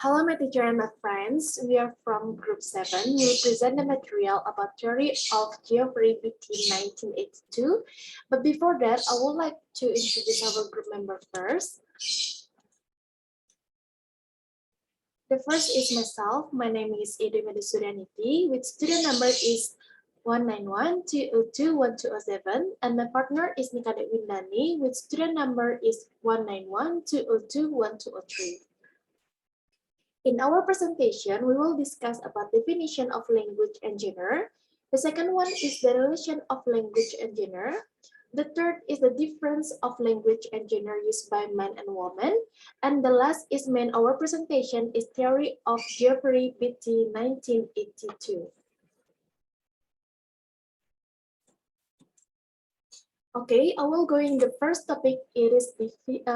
Hello, my teacher and my friends. We are from Group 7. We will present the material about theory of Geoffrey Bettie 1982. But before that, I would like to introduce our group member first. The first is myself. My name is Ayu Made Suryaniti, with student number is 191-202-1207, and my partner is Kadek Windani, with student number is 191-202-1203. In our presentation, we will discuss about definition of language and gender. The second one is the relation of language and gender. The third is the difference of language and gender used by men and women. And the last is our presentation is theory of Geoffrey Bettie 1982. Okay, I will go in the first topic. It is the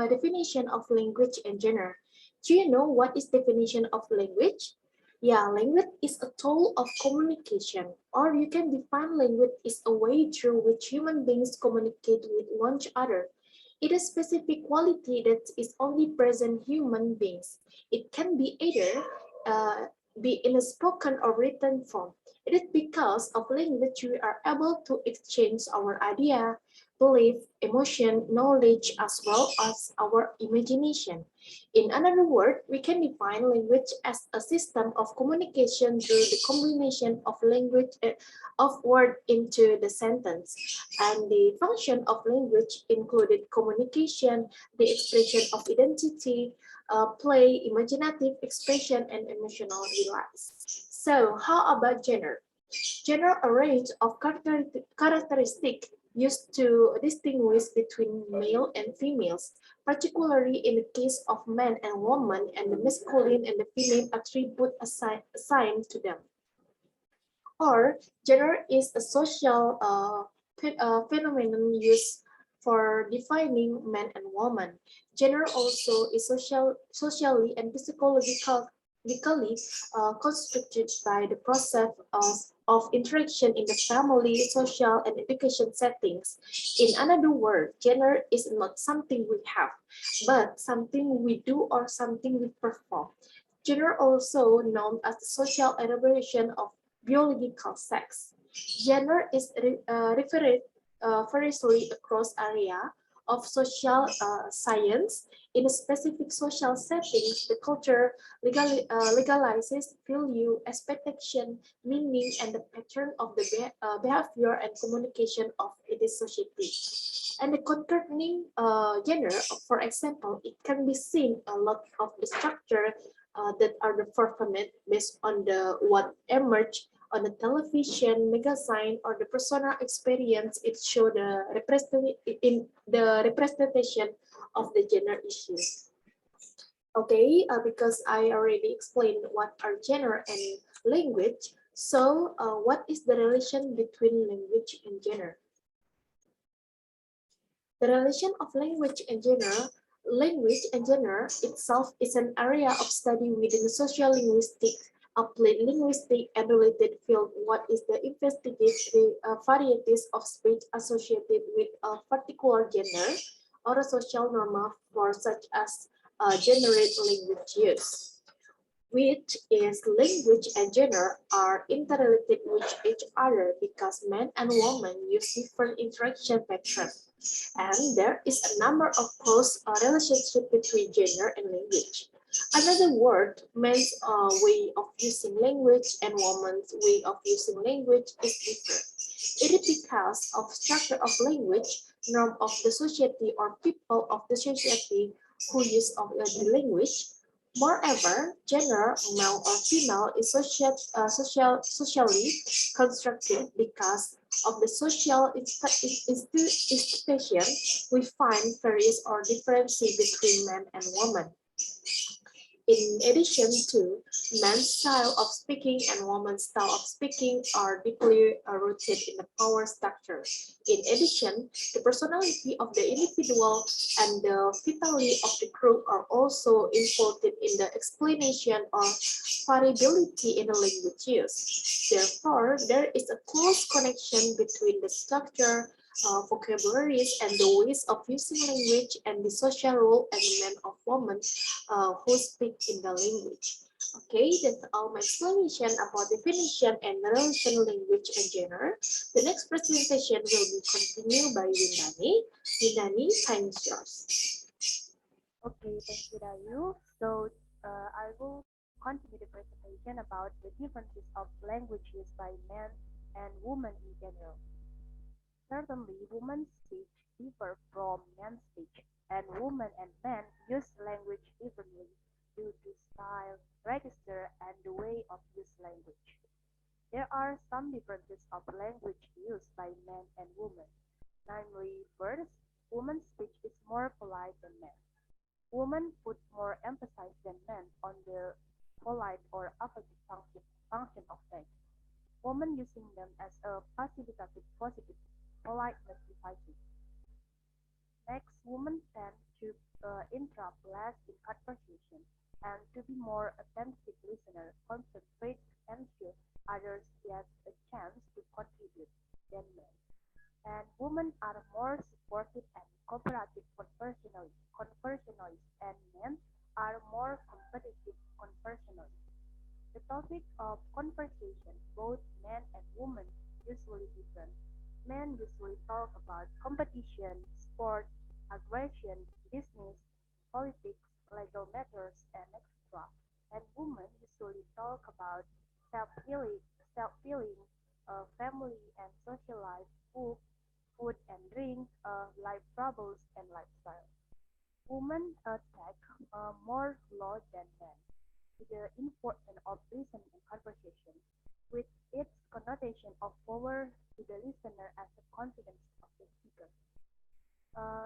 definition of language and gender. Do you know what is definition of language? Yeah, language is a tool of communication, or you can define language is a way through which human beings communicate with one another. It is a specific quality that is only present in human beings. It can be either be in a spoken or written form. It is because of language we are able to exchange our idea, belief, emotion, knowledge, as well as our imagination. In another word, we can define language as a system of communication through the combination of language of word into the sentence. And the function of language included communication, the expression of identity, play, imaginative expression, and emotional release. So, how about gender? Gender, a range of characteristics used to distinguish between male and females, particularly in the case of men and women, and the masculine and the female attribute assigned to them. Or gender is a social phenomenon used for defining men and women. Gender also is socially and psychologically constructed by the process of interaction in the family, social, and education settings. In another word, gender is not something we have, but something we do or something we perform. Gender also known as the social elaboration of biological sex. Gender is referred variously across area of social science. In a specific social settings, the culture legalizes value, expectation, meaning, and the pattern of the behavior and communication of its society. And the concerning gender, for example, it can be seen a lot of the structure that are the format based on the what emerged on the television, magazine, or the personal experience. It show the representation of the gender issues. Okay, because I already explained what are gender and language. So, what is the relation between language and gender? The relation of language and gender. Language and gender itself is an area of study within sociolinguistics, applied linguistic and related field. What is the investigate the varieties of speech associated with a particular gender or a social norm for such as generate language use, which is language and gender are interrelated with each other because men and women use different interaction patterns. And there is a number of close relationship between gender and language. Another word, men's way of using language and woman's way of using language is different. It is because of structure of language, norm of the society or people of the society who use of the language. Moreover, gender, male or female, is socially constructed because of the social institution. We find various or differences between men and women. In addition to men's style of speaking and women's style of speaking are deeply rooted in the power structure. In addition, the personality of the individual and the vitality of the group are also involved in the explanation or variability in the language use. Therefore, there is a close connection between the structure, vocabularies and the ways of using language and the social role and the men of women who speak in the language. Okay, that's all my explanation about definition and relation language and gender. The next presentation will be continued by Windani. Windani, time is yours. Okay, thank you, Dayu. I will continue the presentation about the differences of language used by men and women in general. Certainly, women's speech differ from men's speech, and women and men use language differently due to style, register, and the way of use language. There are some differences of language used by men and women. Namely, first, women's speech is more polite than men. Women put more emphasis than men on the polite or affective function of text. Women using them as a passive positive politeness devices. Next, women tend to interrupt less in conversation and to be more attentive listener, concentrate to ensure others get a chance to contribute than men. And women are more supportive and cooperative conversationalists, and men are more competitive conversationalists. The topic of conversation, both men and women, usually different. Men usually talk about competition, sport, aggression, business, politics, legal matters, and etc. And women usually talk about self-healing, self-healing, family and social life, food and drink, life troubles, and lifestyle. Women take more law than men to the importance of listening and conversation, with its connotation of power to the listener as the confidence of the speaker.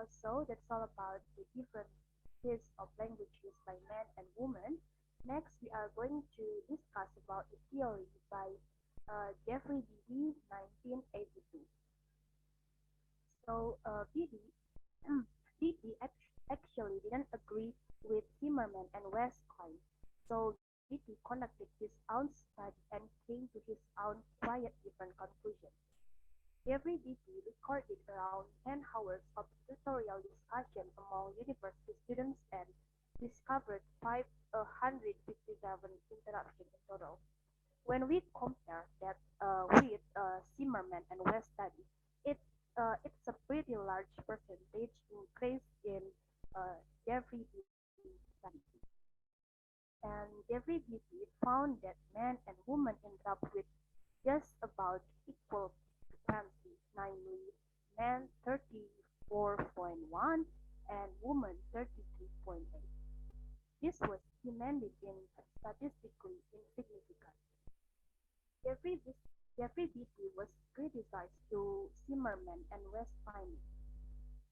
So that's all about the differences of language used by men and women. Next, we are going to discuss about the theory by Geoffrey Bettie, 1982. Beattie, Beattie actually didn't agree with Zimmerman and Westphal, so Beattie conducted his own study and came to his own quiet different conclusions. Every Beattie recorded around 10 hours of tutorial discussion among university students and discovered 557 interruptions in total. When we compare that with Zimmerman and West study, it's it's a pretty large percentage increase in Geoffrey Bettie study. And Geoffrey Bettie found that men and women interrupt with just about equal frequency, namely men 34.1 and women 33.8. This was demanded in statistically insignificant. Jeffrey, Jeffrey Bettie was criticized to Zimmerman and West findings.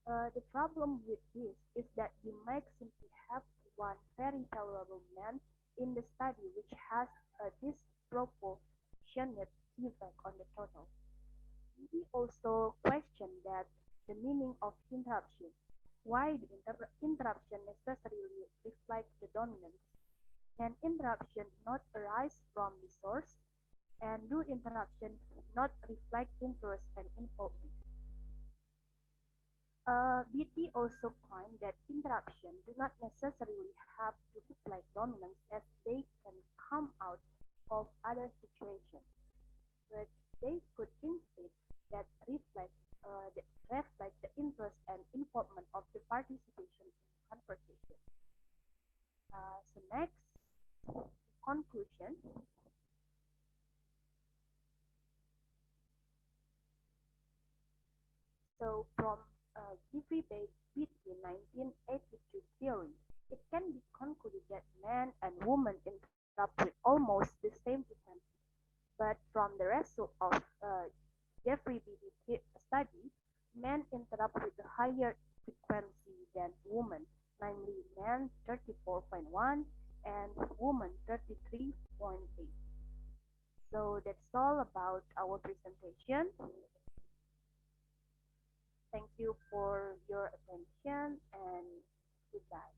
The problem with this is that you might simply have one very valuable man in the study which has a disproportionate effect on the total. We also question that the meaning of interruption. Why the interruption necessarily reflects the dominance? Can interruption not arise from the source? And do interruption not reflect interest and involvement? Beattie also claimed that interruption do not necessarily have to reflect dominance as they can come out of other situations, but they could instead that reflect the interest and involvement of the participation in conversation. Next, conclusion. From Geoffrey Bettie 1982 theory, it can be concluded that men and women interrupt with almost the same frequency. But from the result of Geoffrey Bettie study, men interrupt with a higher frequency than women, namely men 34.1 and women 33.8. So that's all about our presentation. Thank you for your attention and goodbye.